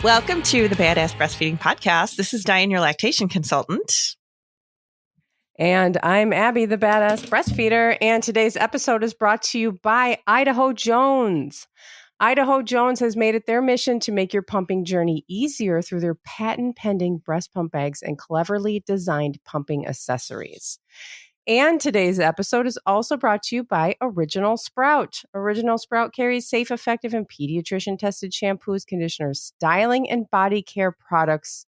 Welcome to the Badass Breastfeeding Podcast. This is Dianne, your lactation consultant. And I'm Abby, the Badass Breastfeeder. And today's episode is brought to you by Idaho Jones. Idaho Jones has made it their mission to make your pumping journey easier through their patent-pending breast pump bags and cleverly designed pumping accessories. And today's episode is also brought to you by Original Sprout. Original Sprout carries safe, effective, and pediatrician-tested shampoos, conditioners, styling, and body care products.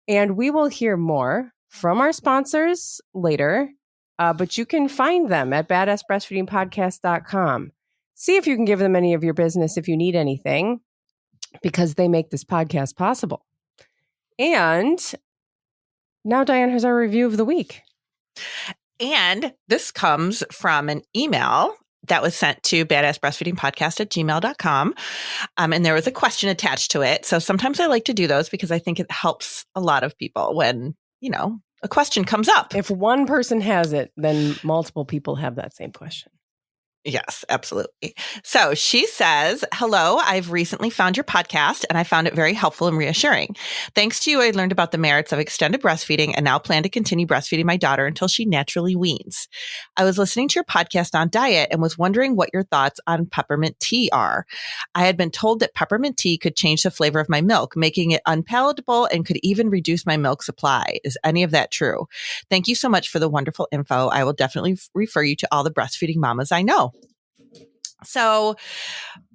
And we will hear more from our sponsors later, but you can find them at badassbreastfeedingpodcast.com. See if you can give them any of your business if you need anything, because they make this podcast possible. And now Dianne has our review of the week. And this comes from an email that was sent to badassbreastfeedingpodcast@gmail.com. And there was a question attached to it. So sometimes I like to do those because I think it helps a lot of people when, a question comes up. If one person has it, then multiple people have that same question. Yes, absolutely. So she says, hello, I've recently found your podcast and I found it very helpful and reassuring. Thanks to you, I learned about the merits of extended breastfeeding and now plan to continue breastfeeding my daughter until she naturally weans. I was listening to your podcast on diet and was wondering what your thoughts on peppermint tea are. I had been told that peppermint tea could change the flavor of my milk, making it unpalatable and could even reduce my milk supply. Is any of that true? Thank you so much for the wonderful info. I will definitely refer you to all the breastfeeding mamas I know. So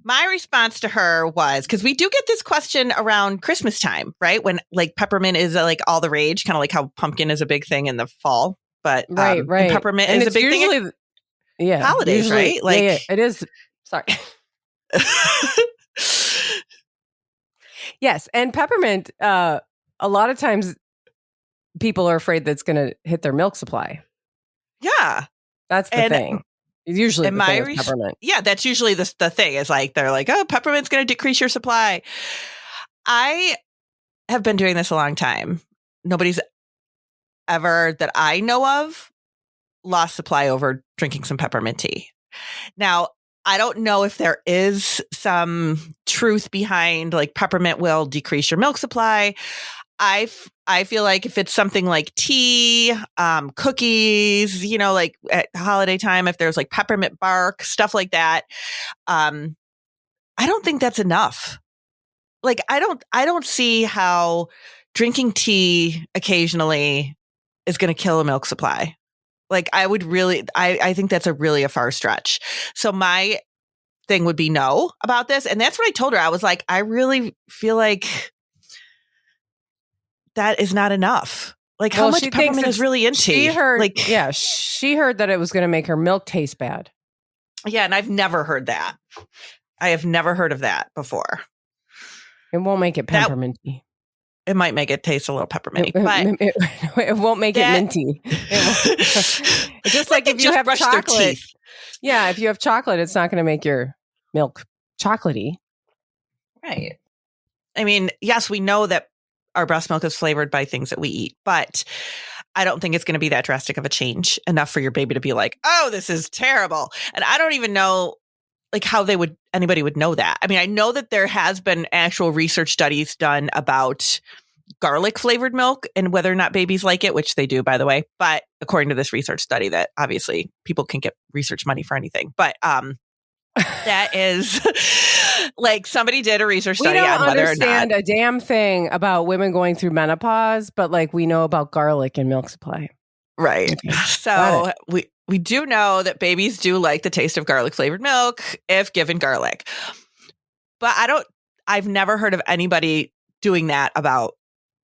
my response to her was, because we do get this question around Christmas time, right? When like peppermint is like all the rage, kind of like how pumpkin is a big thing in the fall, but right. And peppermint is a big thing at holidays, right? Like it is. Sorry. Yes. And peppermint, a lot of times people are afraid that it's going to hit their milk supply. Yeah. That's the thing. Usually peppermint. Yeah, that's usually the thing is like, they're like, oh, peppermint's going to decrease your supply. I have been doing this a long time. Nobody's ever that I know of lost supply over drinking some peppermint tea. Now, I don't know if there is some truth behind like peppermint will decrease your milk supply. I feel like if it's something like tea, cookies, like at holiday time, if there's like peppermint bark, stuff like that, I don't think that's enough. Like, I don't see how drinking tea occasionally is going to kill a milk supply. Like, I think that's a far stretch. So my thing would be no about this. And that's what I told her. I was like, I really feel like that is not enough. Like how much peppermint is really in tea. She heard that it was going to make her milk taste bad. Yeah, and I've never heard that. I have never heard of that before. It won't make it pepperminty. It might make it taste a little pepperminty, but it won't make it minty. It's just like if you have chocolate. Yeah, if you have chocolate, it's not going to make your milk chocolatey. Right. I mean, yes, we know that our breast milk is flavored by things that we eat, but I don't think it's going to be that drastic of a change enough for your baby to be like, oh, this is terrible. And I don't even know like how anybody would know that. I mean, I know that there has been actual research studies done about garlic flavored milk and whether or not babies like it, which they do, by the way. But according to this research study that obviously people can get research money for anything, but, that is like somebody did a research study on whether or not. We don't understand a damn thing about women going through menopause, but like we know about garlic and milk supply. Right. Okay. So we do know that babies do like the taste of garlic flavored milk if given garlic. But I've never heard of anybody doing that about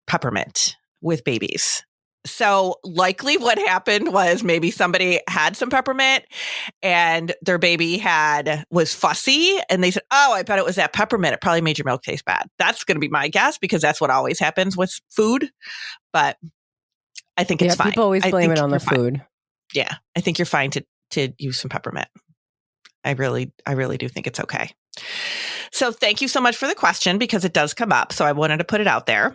peppermint with babies. So likely what happened was maybe somebody had some peppermint and their baby was fussy and they said, oh, I bet it was that peppermint. It probably made your milk taste bad. That's going to be my guess because that's what always happens with food. But I think it's fine. People always blame it on the food. Yeah. I think you're fine to use some peppermint. I really do think it's okay. So thank you so much for the question because it does come up. So I wanted to put it out there.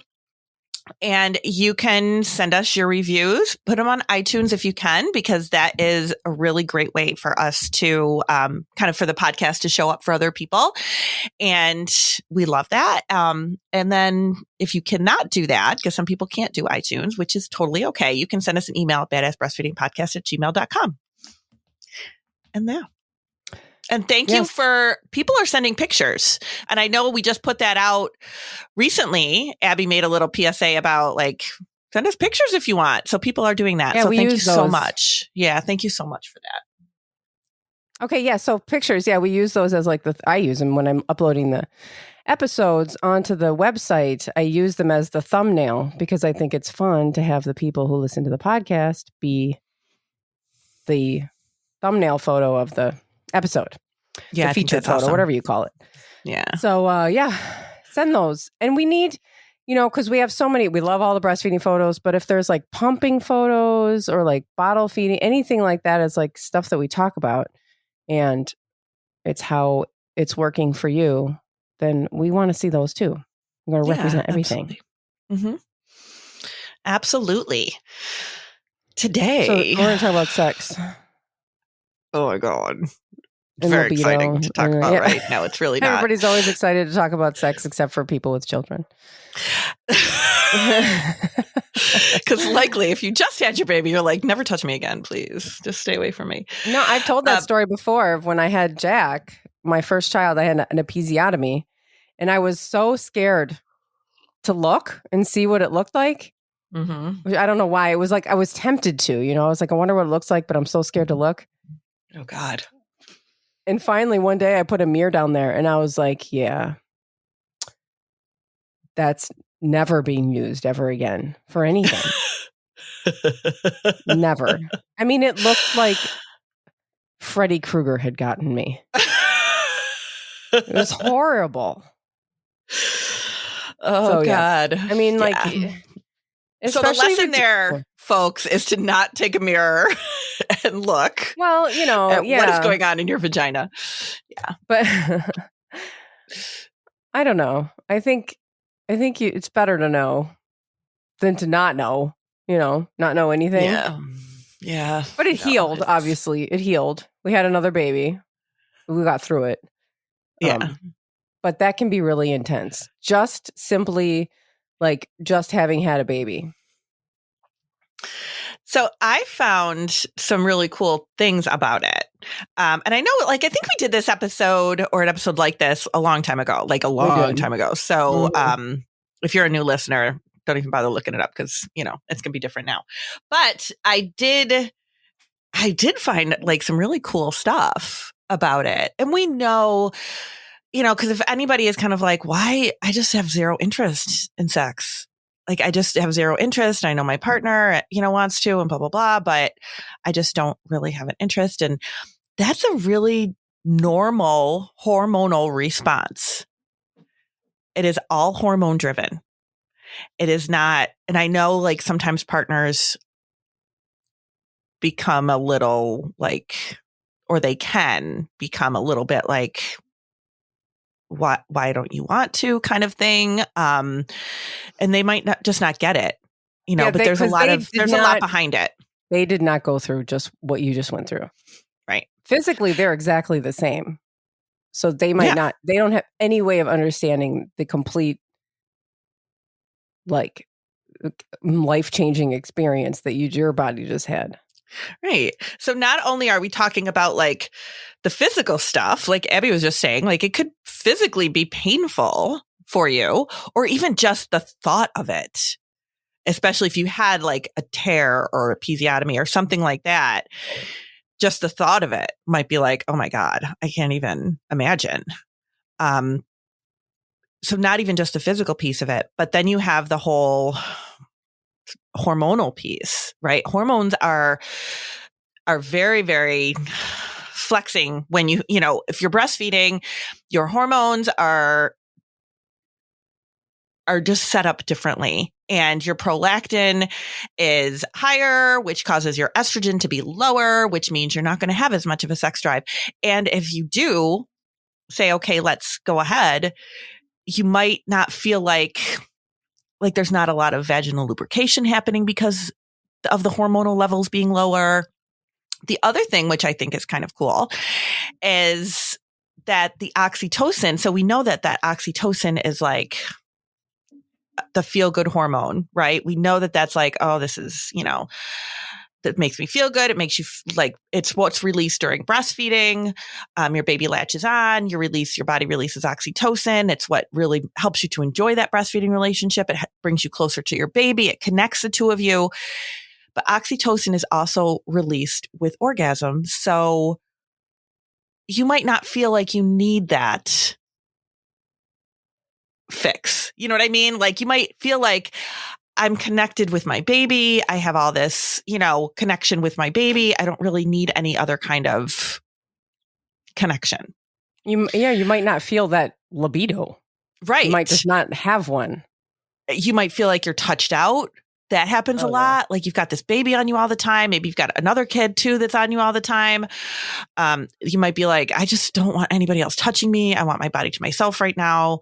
And you can send us your reviews, put them on iTunes if you can, because that is a really great way for us to kind of for the podcast to show up for other people. And we love that. And then if you cannot do that, because some people can't do iTunes, which is totally okay, you can send us an email at badassbreastfeedingpodcast@gmail.com. And there. And thank you for people are sending pictures. And I know we just put that out recently. Abby made a little PSA about like, send us pictures if you want. So people are doing that. So thank you so much. Yeah. Thank you so much for that. Okay. Yeah. So pictures. Yeah. We use those as like I use them when I'm uploading the episodes onto the website. I use them as the thumbnail because I think it's fun to have the people who listen to the podcast be the thumbnail photo of the episode. Yeah. The featured photo, whatever you call it. Yeah. So, send those. And we need, because we have so many, we love all the breastfeeding photos, but if there's like pumping photos or like bottle feeding, anything like that is like stuff that we talk about and it's how it's working for you, then we want to see those too. We're going to represent everything. Absolutely. Absolutely. Today. So we're going to talk about sex. Oh my God. And very exciting to talk about right now. It's really not. Everybody's always excited to talk about sex except for people with children. Because likely if you just had your baby, you're like, never touch me again, please. Just stay away from me. No, I've told that story before of when I had Jack, my first child. I had an episiotomy and I was so scared to look and see what it looked like. Mm-hmm. I don't know why. It was like I was tempted to, I was like, I wonder what it looks like, but I'm so scared to look. Oh, God. And finally, one day I put a mirror down there and I was like, yeah, that's never being used ever again for anything. Never. I mean, it looked like Freddy Kruger had gotten me. It was horrible. Oh, so, God. Yeah. I mean, like... So the lesson there, folks, is to not take a mirror and look. Well, at what is going on in your vagina. Yeah. But I don't know. I think it's better to know than to not know, not know anything. Yeah. Yeah. But it healed, obviously. It healed. We had another baby. We got through it. Yeah. But that can be really intense. Just simply like just having had a baby. So I found some really cool things about it. And I know, I think we did this episode or an episode like this a long time ago, time ago. So if you're a new listener, don't even bother looking it up because, it's going to be different now. But I did find some really cool stuff about it. And we know, because if anybody is kind of like, why? I just have zero interest in sex. I just have zero interest. I know my partner, wants to and blah, blah, blah, but I just don't really have an interest. And that's a really normal hormonal response. It is all hormone driven. It is not. And I know sometimes partners become a little or they can become a little bit why don't you want to kind of thing. And they might not get it, but there's a lot behind it. They did not go through just what you just went through. Right. Physically, they're exactly the same. So they might not, they don't have any way of understanding the complete life-changing experience that your body just had. Right. So not only are we talking about the physical stuff, like Abby was just saying, it could physically be painful for you, or even just the thought of it, especially if you had a tear or a episiotomy or something like that. Just the thought of it might be oh my God, I can't even imagine. So not even just the physical piece of it, but then you have the whole hormonal piece, right? Hormones are very, very flexing when if you're breastfeeding, your hormones are just set up differently. And your prolactin is higher, which causes your estrogen to be lower, which means you're not going to have as much of a sex drive. And if you do say, okay, let's go ahead, you might not feel like there's not a lot of vaginal lubrication happening because of the hormonal levels being lower. The other thing, which I think is kind of cool, is that the oxytocin. So we know that oxytocin is like the feel-good hormone, right? We know that that's like, oh, this is, that makes me feel good. It makes you like, it's what's released during breastfeeding. Your baby latches on, your body releases oxytocin. It's what really helps you to enjoy that breastfeeding relationship. It brings you closer to your baby. It connects the two of you. But oxytocin is also released with orgasm. So you might not feel like you need that fix. You know what I mean? Like you might feel like I'm connected with my baby. I have all this, connection with my baby. I don't really need any other kind of connection. You might not feel that libido. Right. You might just not have one. You might feel like you're touched out. That happens a lot. Yeah. Like you've got this baby on you all the time. Maybe you've got another kid too that's on you all the time. You might be like, I just don't want anybody else touching me. I want my body to myself right now.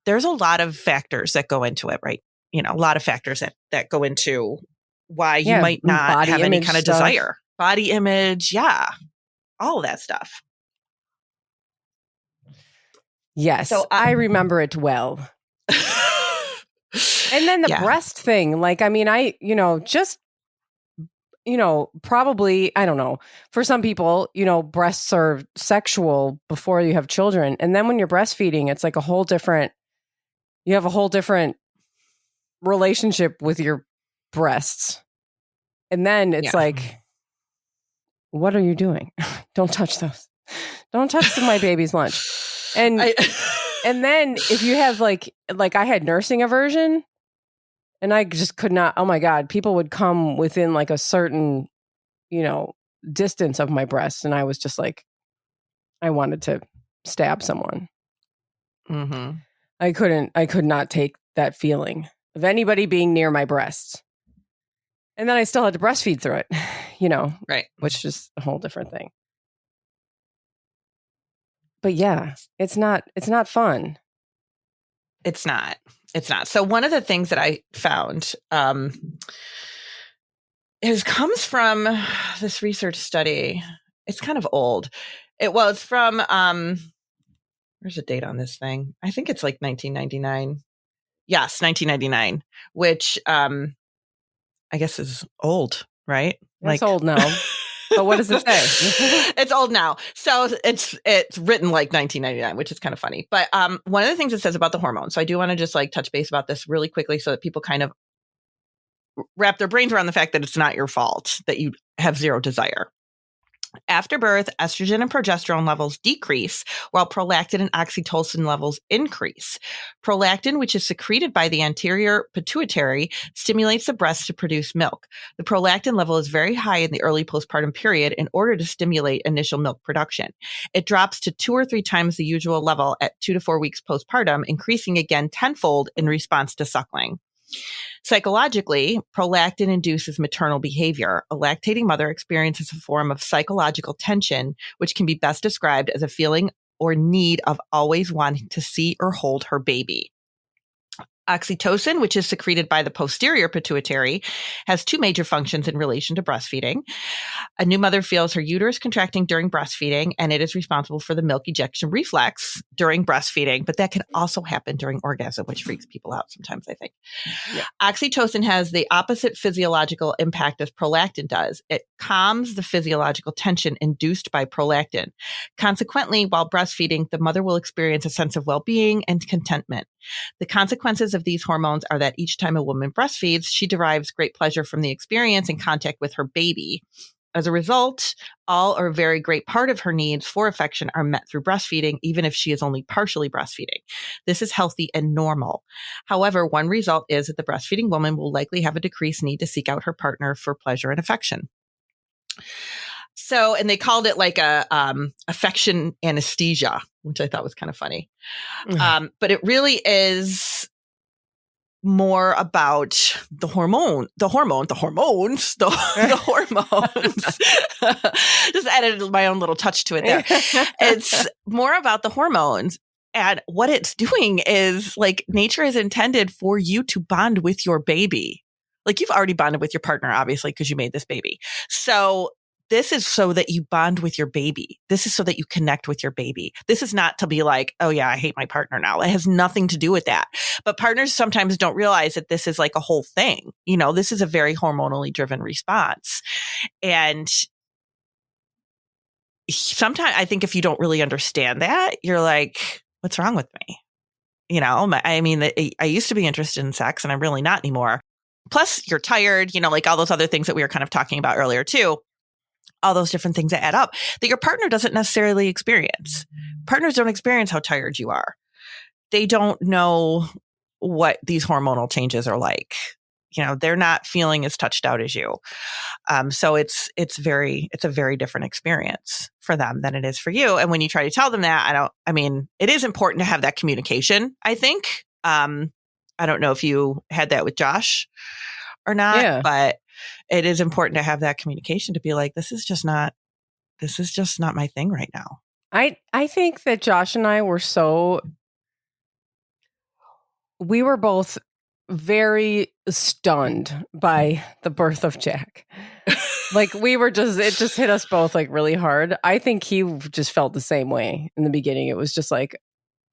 There's a lot of factors that go into it, right? A lot of factors that go into why you might not have any kind of desire. Body image. Yeah. All of that stuff. Yes. So I remember it well. And then the breast thing, like, I mean, probably, I don't know, for some people, breasts are sexual before you have children. And then when you're breastfeeding, it's like you have a whole different relationship with your breasts. And then it's like, what are you doing? Don't touch those. Don't touch my baby's lunch. And and then if you have like I had nursing aversion and I just could not, oh my God, people would come within like a certain, distance of my breasts. And I was just like, I wanted to stab someone. Mm-hmm. I could not take that feeling of anybody being near my breasts. And then I still had to breastfeed through it, right. Which is a whole different thing. But yeah, it's not fun. It's not. So one of the things that I found comes from this research study. It's kind of old. It's from, where's the date on this thing? I think it's like 1999. Yes, 1999, which I guess is old, right? It's old now. But what does it say? It's old now. So it's written like 1999, which is kind of funny. But one of the things it says about the hormones, so I do want to just like touch base about this really quickly so that people kind of wrap their brains around the fact that it's not your fault that you have zero desire. After birth, estrogen and progesterone levels decrease while prolactin and oxytocin levels increase. Prolactin, which is secreted by the anterior pituitary, stimulates the breast to produce milk. The prolactin level is very high in the early postpartum period in order to stimulate initial milk production. It drops to 2 or 3 times the usual level at 2 to 4 weeks postpartum, increasing again tenfold in response to suckling. Psychologically, prolactin induces maternal behavior. A lactating mother experiences a form of psychological tension, which can be best described as a feeling or need of always wanting to see or hold her baby. Oxytocin, which is secreted by the posterior pituitary, has 2 major functions in relation to breastfeeding. A new mother feels her uterus contracting during breastfeeding, and it is responsible for the milk ejection reflex during breastfeeding, but that can also happen during orgasm, which freaks people out sometimes, I think. Yeah. Oxytocin has the opposite physiological impact as prolactin does. It calms the physiological tension induced by prolactin. Consequently, while breastfeeding, the mother will experience a sense of well-being and contentment. The consequences of these hormones are that each time a woman breastfeeds, she derives great pleasure from the experience and contact with her baby. As a result, all or a very great part of her needs for affection are met through breastfeeding, even if she is only partially breastfeeding. This is healthy and normal. However, one result is that the breastfeeding woman will likely have a decreased need to seek out her partner for pleasure and affection. So, and they called it like a affection anesthesia, which I thought was kind of funny. But it really is more about the hormones. Just added my own little touch to it there. It's more about the hormones. And what it's doing is like nature is intended for you to bond with your baby. Like you've already bonded with your partner, obviously, because you made this baby. So this is so that you bond with your baby. This is so that you connect with your baby. This is not to be like, oh yeah, I hate my partner now. It has nothing to do with that. But partners sometimes don't realize that this is like a whole thing. You know, this is a very hormonally driven response. And sometimes I think if you don't really understand that, you're like, what's wrong with me? You know, I mean, I used to be interested in sex and I'm really not anymore. Plus you're tired, you know, like all those other things that we were kind of talking about earlier too. All those different things that add up that your partner doesn't necessarily experience. Partners don't experience how tired you are. They don't know what these hormonal changes are like. You know, they're not feeling as touched out as you. So it's a very different experience for them than it is for you. And when you try to tell them that, it is important to have that communication, I think. I don't know if you had that with Josh or not, but it is important to have that communication to be like, this is just not my thing right now. I think that Josh and I were we were both very stunned by the birth of Jack. Like it just hit us both like really hard. I think he just felt the same way in the beginning. It was just like,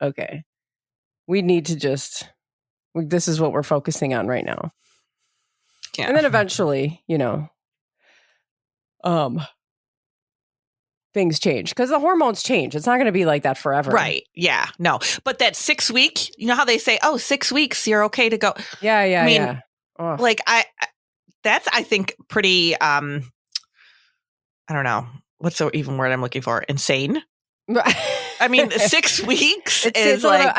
okay, we need to this is what we're focusing on right now. Yeah. And then eventually, you know, things change because the hormones change. It's not going to be like that forever. Right. Yeah. No. But that 6 week, you know how they say, 6 weeks, you're okay to go. Yeah. I mean, like that's, I think, pretty, I don't know. What's the even word I'm looking for? Insane. I mean, 6 weeks is like,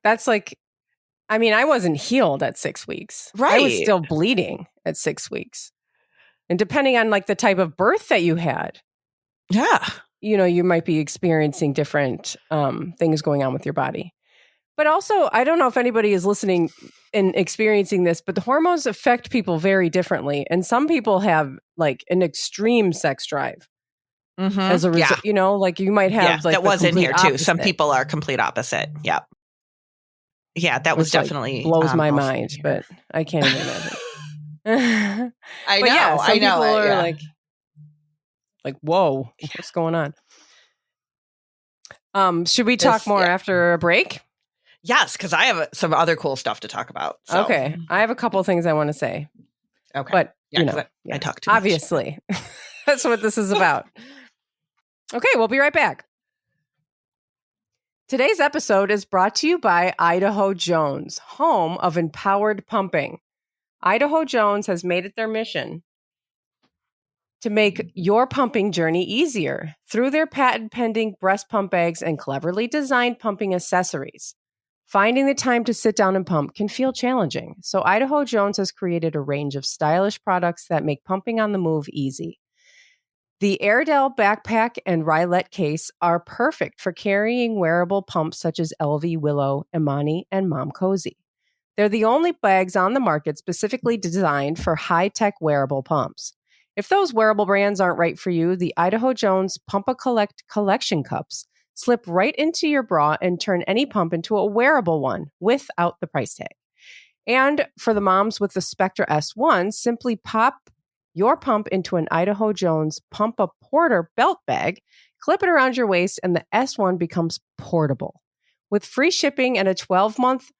that's like, I wasn't healed at 6 weeks. Right. I was still bleeding at 6 weeks. And depending on like the type of birth that you had. Yeah. You know, you might be experiencing different things going on with your body. But also, I don't know if anybody is listening and experiencing this, but the hormones affect people very differently. And some people have like an extreme sex drive. Mm-hmm. As a result, you know, like you might have like that was in here too. Opposite. Some people are complete opposite. Yep. Yeah, that was definitely blows my mind, but I can't even imagine. I know. Yeah, some people are like, whoa, what's going on? Should we talk more after a break? Yes, because I have some other cool stuff to talk about. So. Okay, I have a couple of things I want to say. Okay, but I talk too much. Obviously, that's what this is about. Okay, we'll be right back. Today's episode is brought to you by Idaho Jones, home of empowered pumping. Idaho Jones has made it their mission to make your pumping journey easier through their patent-pending breast pump bags and cleverly designed pumping accessories. Finding the time to sit down and pump can feel challenging, so Idaho Jones has created a range of stylish products that make pumping on the move easy. The Airedale backpack and Rylette case are perfect for carrying wearable pumps such as LV, Willow, Imani, and Mom Cozy. They're the only bags on the market specifically designed for high-tech wearable pumps. If those wearable brands aren't right for you, the Idaho Jones Pump-A-Collect collection cups slip right into your bra and turn any pump into a wearable one without the price tag. And for the moms with the Spectra S1, simply pop your pump into an Idaho Jones Pump-A-Porter belt bag, clip it around your waist, and the S1 becomes portable. With free shipping and a 12-month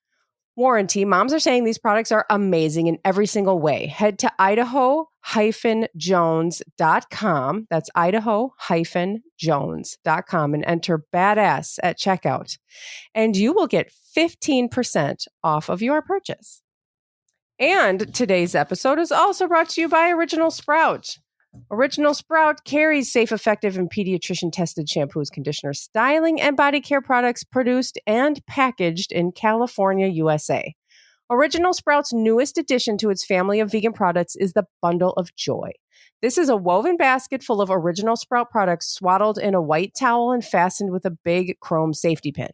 warranty, moms are saying these products are amazing in every single way. Head to idaho-jones.com. That's idaho-jones.com and enter BADASS at checkout. And you will get 15% off of your purchase. And today's episode is also brought to you by Original Sprout. Original Sprout carries safe, effective, and pediatrician-tested shampoos, conditioners, styling, and body care products produced and packaged in California, USA. Original Sprout's newest addition to its family of vegan products is the Bundle of Joy. This is a woven basket full of Original Sprout products swaddled in a white towel and fastened with a big chrome safety pin.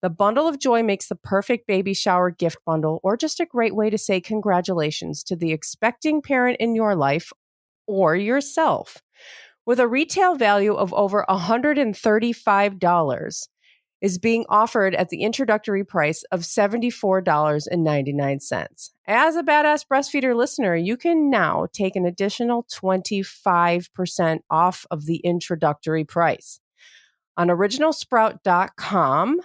The Bundle of Joy makes the perfect baby shower gift bundle, or just a great way to say congratulations to the expecting parent in your life or yourself. With a retail value of over $135, is being offered at the introductory price of $74.99. As a Badass Breastfeeder listener, you can now take an additional 25% off of the introductory price. On originalsprout.com,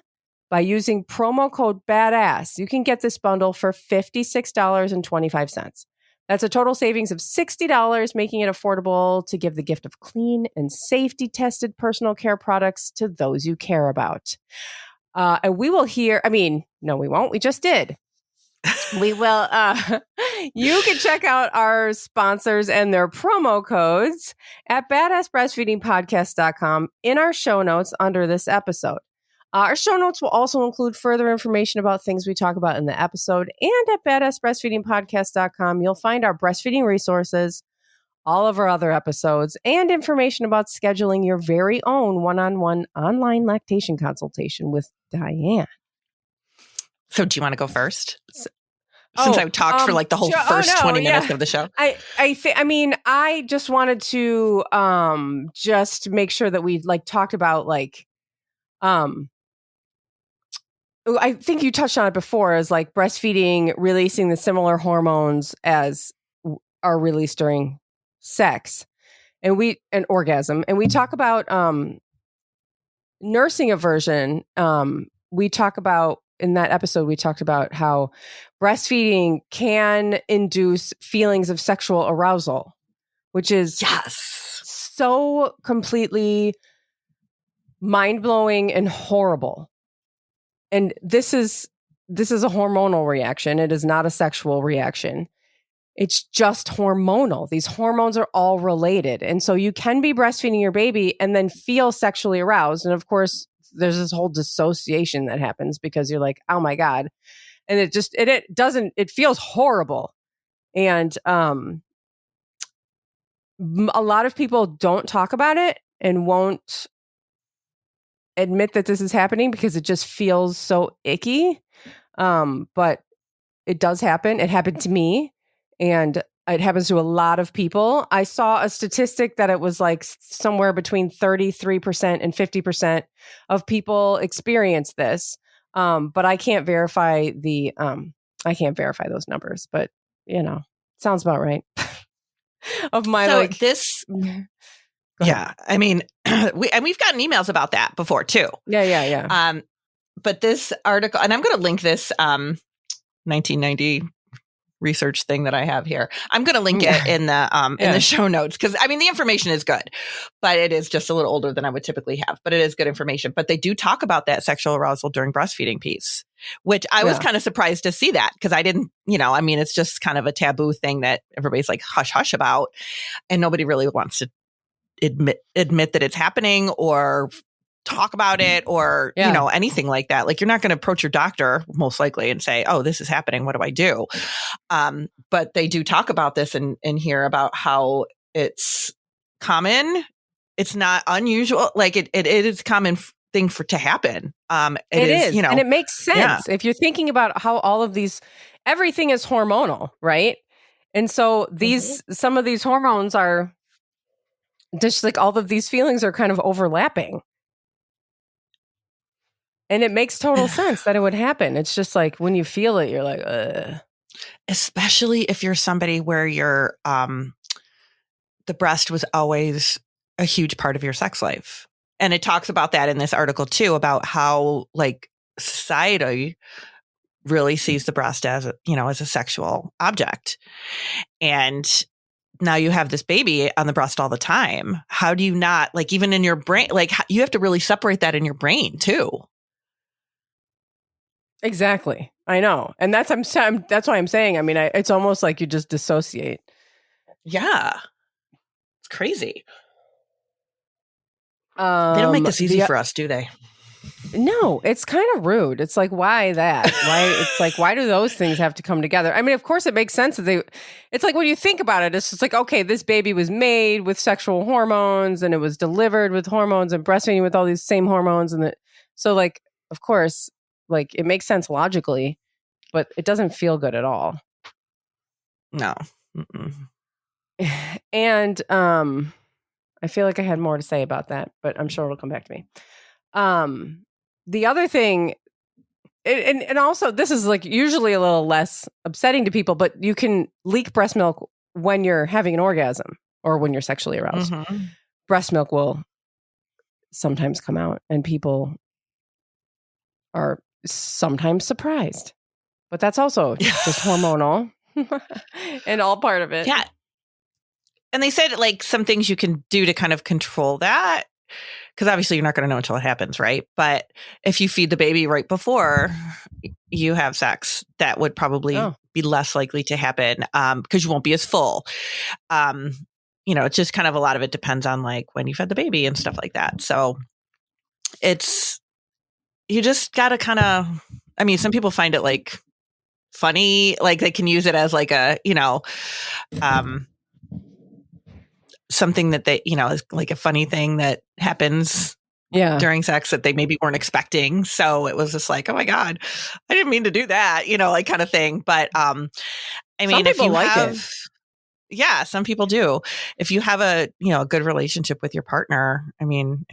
by using promo code BADASS, you can get this bundle for $56.25. That's a total savings of $60, making it affordable to give the gift of clean and safety-tested personal care products to those you care about. And we will hear, no, we won't. We just did. We will, you can check out our sponsors and their promo codes at badassbreastfeedingpodcast.com in our show notes under this episode. Our show notes will also include further information about things we talk about in the episode. And at badassbreastfeedingpodcast.com, you'll find our breastfeeding resources, all of our other episodes, and information about scheduling your very own one-on-one online lactation consultation with Dianne. So do you want to go first? Since I talked for like the whole first 20 minutes of the show. I just wanted to just make sure that we like talked about like I think you touched on it before as like breastfeeding releasing the similar hormones as are released during sex and orgasm. And we talk about nursing aversion. We talk about in that episode, we talked about how breastfeeding can induce feelings of sexual arousal, which is so completely mind-blowing and horrible. And this is a hormonal reaction. It is not a sexual reaction. It's just hormonal. These hormones are all related. And so you can be breastfeeding your baby and then feel sexually aroused. And of course, there's this whole dissociation that happens because you're like, oh my God. And it feels horrible. And a lot of people don't talk about it and won't admit that this is happening because it just feels so icky. But it does happen. It happened to me and it happens to a lot of people. I saw a statistic that it was like somewhere between 33% and 50% of people experience this. But I can't verify those numbers, but sounds about right. Of my this. Yeah. I mean, we've gotten emails about that before too. Yeah. But this article, and I'm going to link this 1990 research thing that I have here. I'm going to link it in the show notes because the information is good, but it is just a little older than I would typically have. But it is good information. But they do talk about that sexual arousal during breastfeeding piece, which I was kind of surprised to see that because I didn't, it's just kind of a taboo thing that everybody's like hush hush about, and nobody really wants to admit that it's happening or talk about it or anything like that. Like you're not going to approach your doctor most likely and say, oh, this is happening, what do I do? But they do talk about this and hear about how it's common. It's not unusual. Like it is a common thing to happen. It is. And it makes sense if you're thinking about how all of these, everything is hormonal, right? And so some of these hormones are just like all of these feelings are kind of overlapping. And it makes total sense that it would happen. It's just like when you feel it, you're like, ugh. Especially if you're somebody where your the breast was always a huge part of your sex life. And it talks about that in this article too, about how like society really sees the breast as as a sexual object. And now you have this baby on the breast all the time. How do you not, like, even in your brain, like you have to really separate that in your brain too. Exactly. I know. And that's why I'm saying, it's almost like you just dissociate. Yeah. It's crazy. They don't make this easy for us, do they? No, it's kind of rude. It's like, why that? It's like, why do those things have to come together? Of course it makes sense that it's like when you think about it, it's just like, okay, this baby was made with sexual hormones and it was delivered with hormones and breastfeeding with all these same hormones. So like, of course, like it makes sense logically, but it doesn't feel good at all. No. And I feel like I had more to say about that, but I'm sure it'll come back to me. the other thing, and also this is like usually a little less upsetting to people, but you can leak breast milk when you're having an orgasm or when you're sexually aroused. Mm-hmm. Breast milk will sometimes come out, and people are sometimes surprised, but that's also just hormonal and all part of it. Yeah. And they said like some things you can do to kind of control that, because obviously you're not going to know until it happens, right? But if you feed the baby right before you have sex, that would probably be less likely to happen because you won't be as full. It's just kind of a lot of it depends on like when you fed the baby and stuff like that. So you just got to kind of, I mean, some people find it like funny, like they can use it as like a, something that they, is like a funny thing that happens during sex that they maybe weren't expecting. So it was just like, oh my God, I didn't mean to do that, like kind of thing. But I mean, if you have, yeah, some people do. If you have a, a good relationship with your partner, I mean,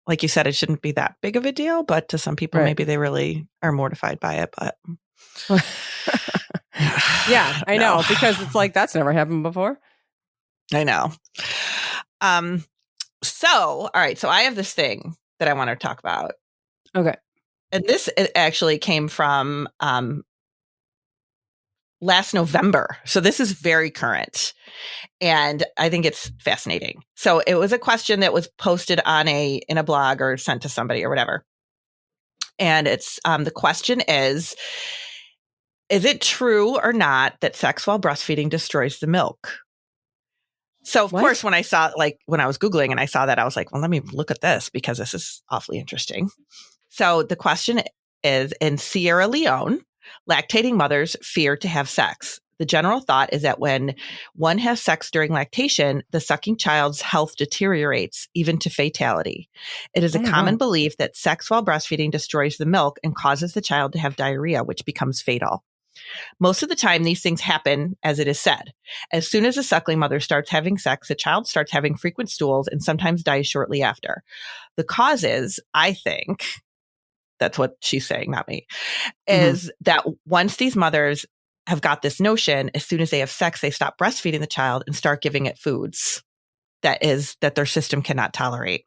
like you said, it shouldn't be that big of a deal, but to some people, maybe they really are mortified by it. But yeah, I know, because it's like, that's never happened before. I know. So, all right. So I have this thing that I want to talk about. Okay. And this actually came from last November. So this is very current. And I think it's fascinating. So it was a question that was posted in a blog or sent to somebody or whatever. And it's the question is it true or not that sex while breastfeeding destroys the milk? So, of course, when I saw, when I was Googling and I saw that, I was like, well, let me look at this because this is awfully interesting. So the question is, in Sierra Leone, lactating mothers fear to have sex. The general thought is that when one has sex during lactation, the sucking child's health deteriorates, even to fatality. It is a common belief that sex while breastfeeding destroys the milk and causes the child to have diarrhea, which becomes fatal. Most of the time, these things happen, as it is said. As soon as a suckling mother starts having sex, the child starts having frequent stools and sometimes dies shortly after. The cause is, I think, that's what she's saying, not me, is that once these mothers have got this notion, as soon as they have sex, they stop breastfeeding the child and start giving it foods that their system cannot tolerate.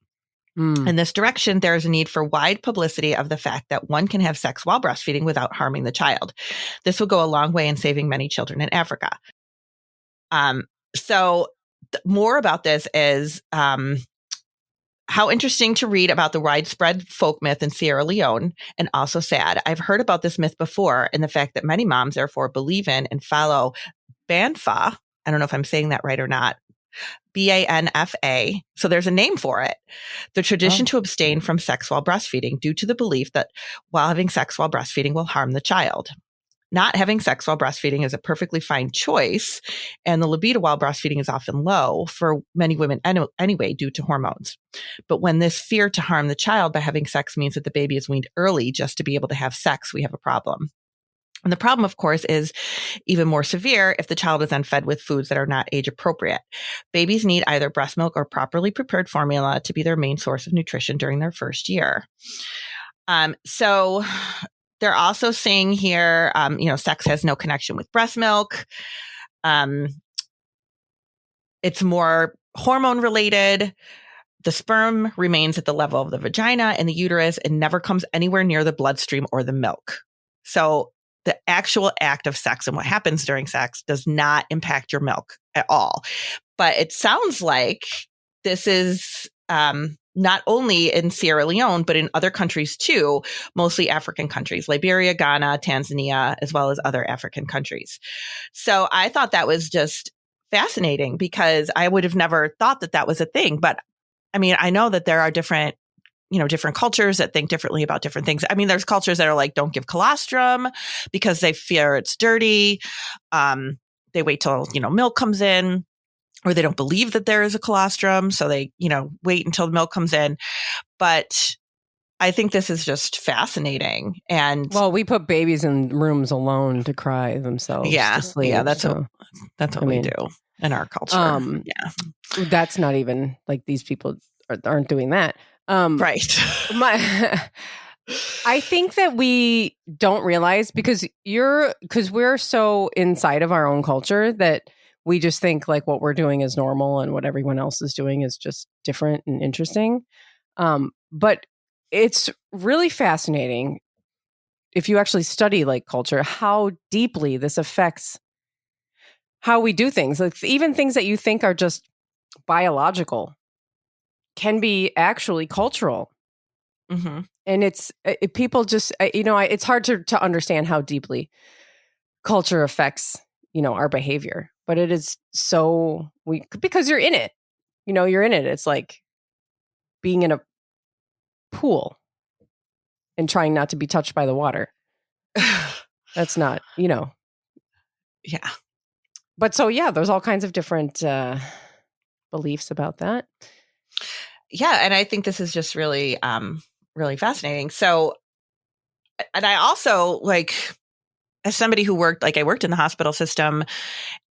In this direction, there is a need for wide publicity of the fact that one can have sex while breastfeeding without harming the child. This will go a long way in saving many children in Africa. So more about this is how interesting to read about the widespread folk myth in Sierra Leone, and also sad. I've heard about this myth before, and the fact that many moms therefore believe in and follow Banfa. I don't know if I'm saying that right or not. Banfa. So there's a name for it. The tradition to abstain from sex while breastfeeding due to the belief that while having sex while breastfeeding will harm the child. Not having sex while breastfeeding is a perfectly fine choice, and the libido while breastfeeding is often low for many women anyway due to hormones. But when this fear to harm the child by having sex means that the baby is weaned early just to be able to have sex, we have a problem. And the problem, of course, is even more severe if the child is then fed with foods that are not age appropriate. Babies need either breast milk or properly prepared formula to be their main source of nutrition during their first year. So they're also saying here, sex has no connection with breast milk. It's more hormone related. The sperm remains at the level of the vagina and the uterus and never comes anywhere near the bloodstream or the milk. So the actual act of sex and what happens during sex does not impact your milk at all. But it sounds like this is not only in Sierra Leone, but in other countries too, mostly African countries, Liberia, Ghana, Tanzania, as well as other African countries. So I thought that was just fascinating because I would have never thought that that was a thing. But I mean, I know that there are different cultures that think differently about different things. I mean, there's cultures that are like, don't give colostrum because they fear it's dirty. They wait till, milk comes in, or they don't believe that there is a colostrum. So they, wait until the milk comes in. But I think this is just fascinating. And well, we put babies in rooms alone to cry themselves. Yeah. To sleep, yeah. That's what we do in our culture. That's not even like these people aren't doing that. Right. I think that we don't realize because we're so inside of our own culture that we just think like what we're doing is normal and what everyone else is doing is just different and interesting. But it's really fascinating if you actually study like culture, how deeply this affects how we do things. Like even things that you think are just biological can be actually cultural. Mm-hmm. And people just, it's hard to understand how deeply culture affects, our behavior, but it is because you're in it, you're in it. It's like being in a pool and trying not to be touched by the water. That's not, Yeah. But so, yeah, there's all kinds of different beliefs about that. Yeah. And I think this is just really, really fascinating. So, and I also as somebody who I worked in the hospital system,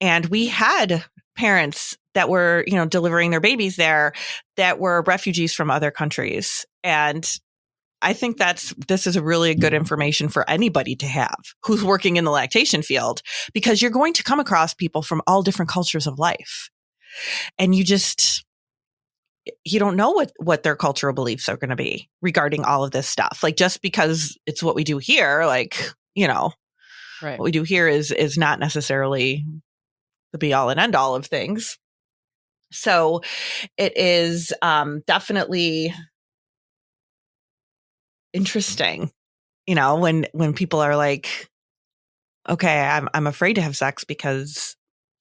and we had parents that were, delivering their babies there that were refugees from other countries. And I think this is a really good information for anybody to have who's working in the lactation field, because you're going to come across people from all different cultures of life. And you don't know what their cultural beliefs are going to be regarding all of this stuff. Like, just because it's what we do here, Right. What we do here is not necessarily the be all and end all of things. So it is definitely interesting, when people are like, okay, I'm afraid to have sex because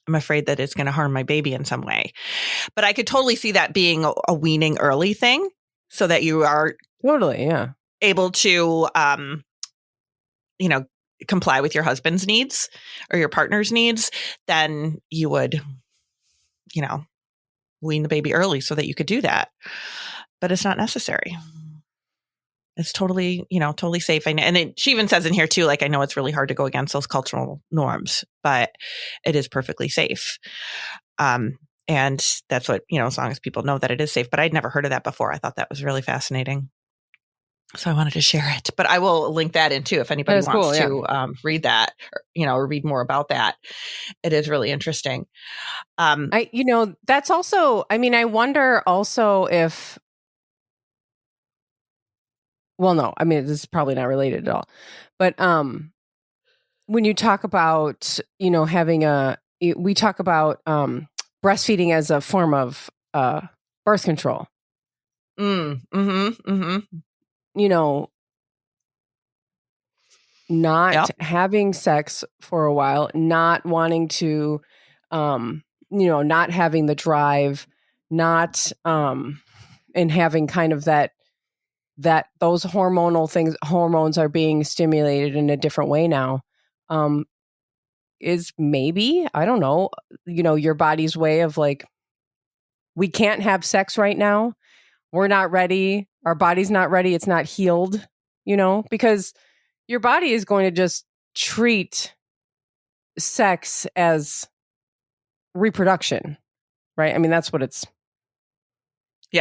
I'm afraid that it's going to harm my baby in some way. But I could totally see that being a weaning early thing, so that you are totally, yeah, able to, comply with your husband's needs or your partner's needs. Then you would, wean the baby early so that you could do that. But it's not necessary. It's totally, totally safe. And she even says in here too, I know it's really hard to go against those cultural norms, but it is perfectly safe. And that's what, as long as people know that it is safe. But I'd never heard of that before. I thought that was really fascinating. So I wanted to share it, but I will link that in too if anybody wants to read that, or read more about that. It is really interesting. That's also, I wonder also if, well, no, this is probably not related at all. But when you talk about, we talk about breastfeeding as a form of birth control. Not having sex for a while, not wanting to, not having the drive, not, and having kind of that those hormones are being stimulated in a different way now, is maybe, I don't know, your body's way of we can't have sex right now. We're not ready. Our body's not ready. It's not healed, because your body is going to just treat sex as reproduction, right? That's what it's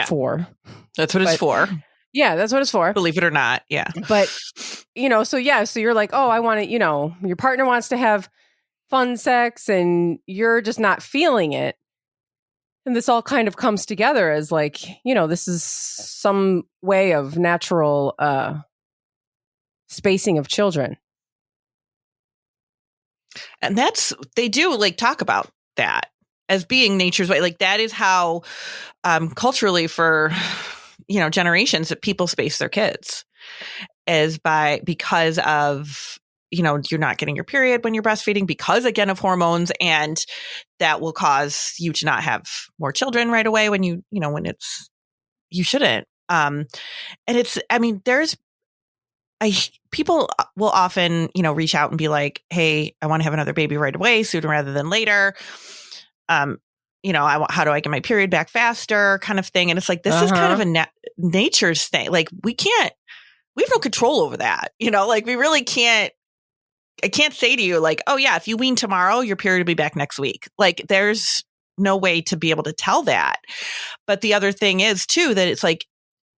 for. That's what it's for. Yeah, that's what it's for. Believe it or not. Yeah. But, so you're like, oh, I want to, your partner wants to have fun sex and you're just not feeling it. And this all kind of comes together as this is some way of natural spacing of children. And they do talk about that as being nature's way. That is how culturally for, generations that people space their kids, is because of, you're not getting your period when you're breastfeeding because, again, of hormones. And that will cause you to not have more children right away when you shouldn't. And people will often, reach out and be like, hey, I want to have another baby right away, sooner rather than later. How do I get my period back faster, kind of thing. And it's this is kind of a nature's thing. We have no control over that. We really can't. I can't say to you oh yeah, if you wean tomorrow, your period will be back next week. There's no way to be able to tell that. But the other thing is too, that it's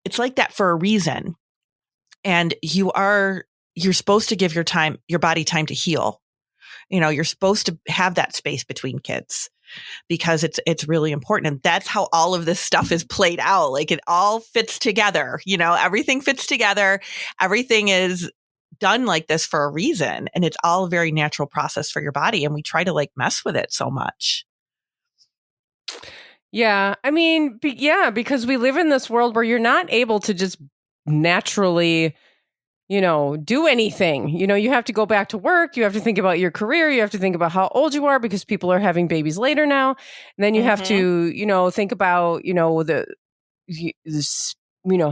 it's like that for a reason. And you're supposed to give your body time to heal. You're supposed to have that space between kids because it's really important. And that's how all of this stuff is played out. Like it all fits together, everything fits together. Everything is done like this for a reason. And it's all a very natural process for your body. And we try to like mess with it so much. Yeah. I mean, because we live in this world where you're not able to just naturally, do anything. You have to go back to work. You have to think about your career. You have to think about how old you are because people are having babies later now. And then you have to, think about,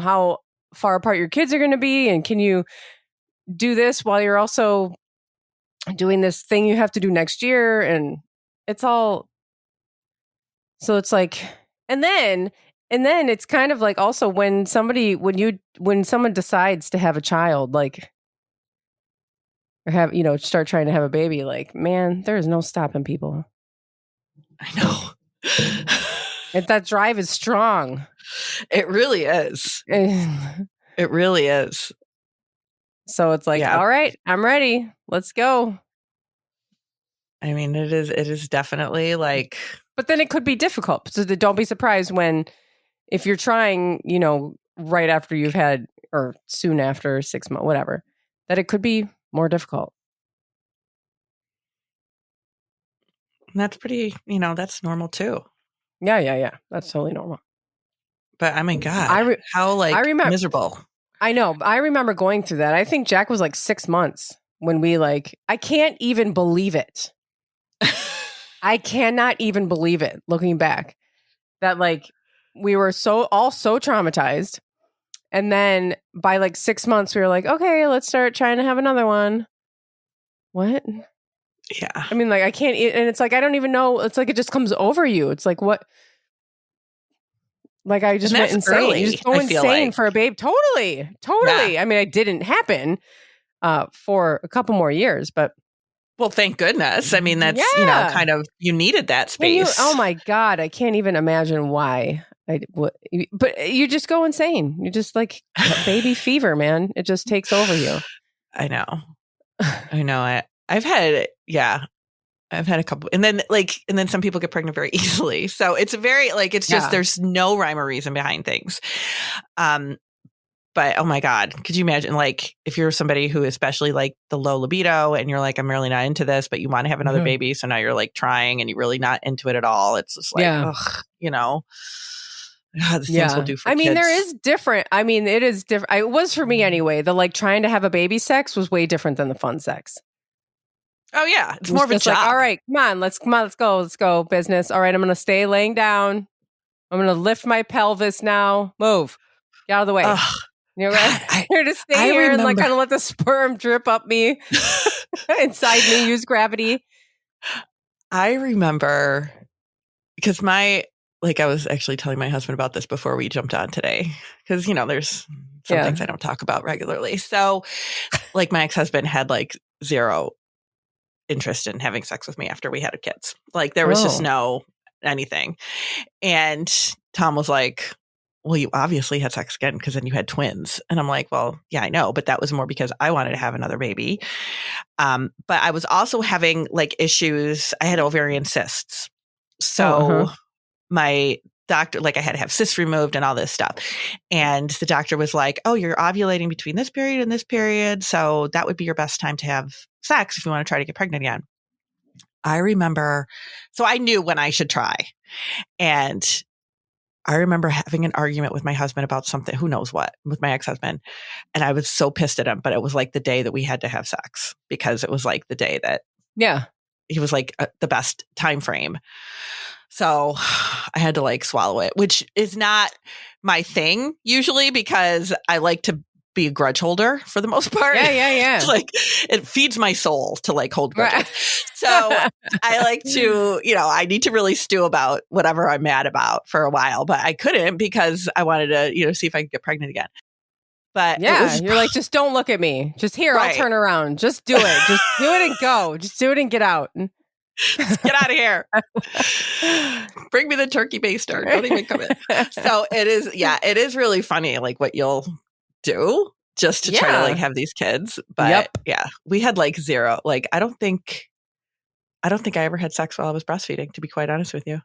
how far apart your kids are going to be. And can you do this while you're also doing this thing you have to do next year? And it's all, so it's like, and then it's kind of like also when someone decides to have a child, like, or have, start trying to have a baby, like, man, there is no stopping people. I know. If that drive is strong. It really is. It really is. So it's like, all right, I'm ready. Let's go. I mean, it is definitely like. But then it could be difficult. So don't be surprised if you're trying, right after you've had, or soon after 6 months, whatever, that it could be more difficult. And that's pretty, that's normal too. Yeah. That's totally normal. But I mean, God, how miserable. I know. I remember going through that. I think Jack was like 6 months when we I can't even believe it. I cannot even believe it looking back that we were all so traumatized. And then by 6 months, we were like, okay, let's start trying to have another one. What? Yeah. I mean, I can't, and it's I don't even know. It's it just comes over you. It's what? I just went insane. Early, you just go insane for a babe. Totally. Yeah. I mean, it didn't happen for a couple more years, but. Well, thank goodness. I mean, that's, kind of, you needed that space. Oh my God. I can't even imagine why. But you just go insane. You just baby fever, man. It just takes over you. I know. I've had a couple, and then some people get pregnant very easily. So it's very it's just, there's no rhyme or reason behind things. But oh my God, could you imagine if you're somebody who, especially the low libido, and you're I'm really not into this, but you want to have another baby. So now you're trying and you're really not into it at all. It's just ugh, the things we'll do for kids. There is different. It is different. It was for me anyway. The trying to have a baby sex was way different than the fun sex. Oh yeah. It's more of a job. All right, come on, let's go business. All right, I'm going to stay laying down. I'm going to lift my pelvis now. Move. Get out of the way. You're here to stay here and kind of let the sperm drip up me inside me, use gravity. I remember because I was actually telling my husband about this before we jumped on today because, there's some things I don't talk about regularly. So my ex-husband had zero interest in having sex with me after we had kids. There was just no anything. And Tom was like, well, you obviously had sex again because then you had twins. And I'm like, well, yeah, I know. But that was more because I wanted to have another baby. But I was also having issues. I had ovarian cysts. So my doctor, I had to have cysts removed and all this stuff. And the doctor was like, oh, you're ovulating between this period and this period. So that would be your best time to have sex if you want to try to get pregnant again. I remember, so I knew when I should try. And I remember having an argument with my husband about something, who knows what, with my ex-husband. And I was so pissed at him, but it was the day that we had to have sex because it was the day that he was the best time frame. So I had to swallow it, which is not my thing usually because I like to be a grudge holder for the most part. Yeah. It feeds my soul to hold grudges. Right. So I like to, I need to really stew about whatever I'm mad about for a while, but I couldn't because I wanted to, see if I could get pregnant again. But you're just don't look at me. Just here, I'll turn around. Just do it. Just do it and go. Just do it and get out. Just get out of here. Bring me the turkey baster. Don't even come in. So it is really funny, like what you'll do just to try to like have these kids. But we had like zero. Like, I don't think I ever had sex while I was breastfeeding, to be quite honest with you.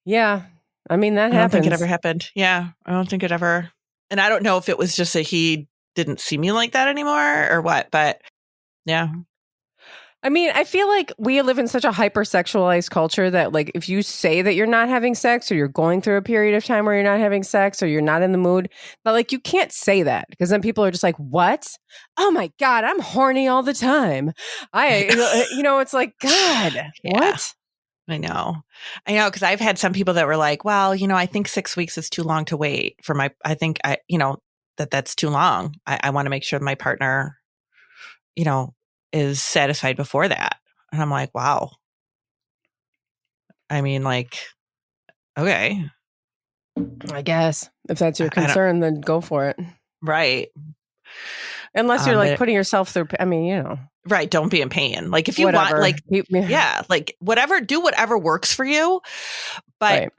Yeah. I mean, that happens. I don't think it ever happened. Yeah. I don't think it ever. And I don't know if it was just that he didn't see me like that anymore or what, but yeah. I mean, I feel like we live in such a hypersexualized culture that, like, if you say that you're not having sex or you're going through a period of time where you're not having sex or you're not in the mood, but like, you can't say that because then people are just like, what? Oh my God, I'm horny all the time. It's like, God, what? I know. Because I've had some people that were like, well, I think 6 weeks is too long to wait for that's too long. I want to make sure my partner, is satisfied before that. And I'm like, wow. I mean, like, okay. I guess if that's your concern, then go for it. Right. Unless you're like putting yourself through, Right. Don't be in pain. Like if you want, like, like whatever, do whatever works for you. But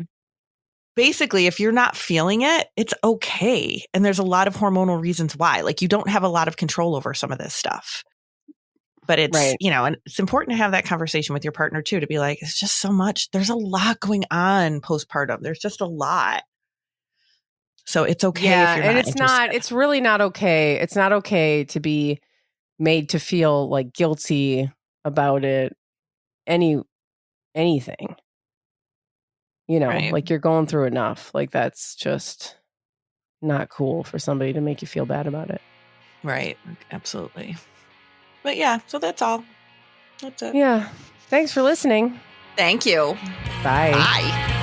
basically, if you're not feeling it, it's okay. And there's a lot of hormonal reasons why. Like you don't have a lot of control over some of this stuff. But it's, and it's important to have that conversation with your partner too, to be like, it's just so much. There's a lot going on postpartum. There's just a lot. So it's okay if you're not it's really not okay. It's not okay to be made to feel like guilty about it. Anything, like you're going through enough. Like that's just not cool for somebody to make you feel bad about it. Right. Absolutely. But yeah, so that's all. That's it. Yeah. Thanks for listening. Thank you. Bye. Bye.